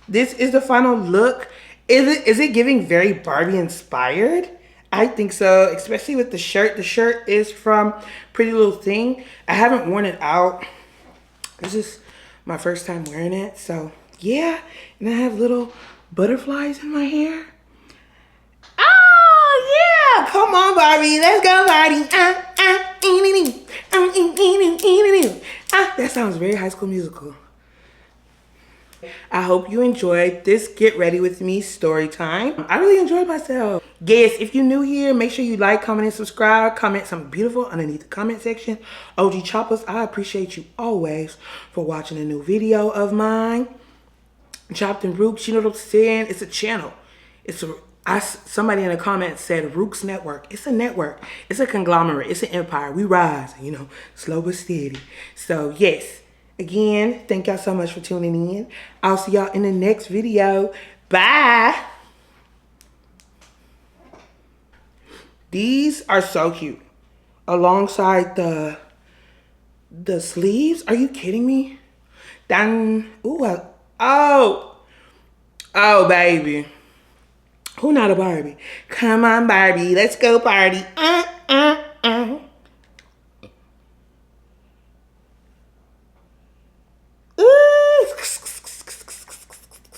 This is the final look. Is it giving very Barbie inspired? I think so, especially with the shirt. The shirt is from Pretty Little Thing. I haven't worn it out. This is my first time wearing it, so yeah. And I have little butterflies in my hair. Oh yeah! Come on, Barbie. Let's go, Barbie. That sounds very High School Musical. I hope you enjoyed this Get Ready With Me story time. I really enjoyed myself. Yes, if you're new here, make sure you like, comment, and subscribe. Comment something beautiful underneath the comment section. OG Choppers, I appreciate you always for watching a new video of mine. Chopped and Rooks, you know what I'm saying? It's a channel. Somebody in the comments said Rooks Network. It's a network. It's a conglomerate. It's an empire. We rise, you know, slow but steady. So yes. Again, thank y'all so much for tuning in. I'll see y'all in the next video. Bye. These are so cute. Alongside the sleeves. Are you kidding me? Dang. Ooh. Oh, baby. Who not a Barbie? Come on, Barbie. Let's go party.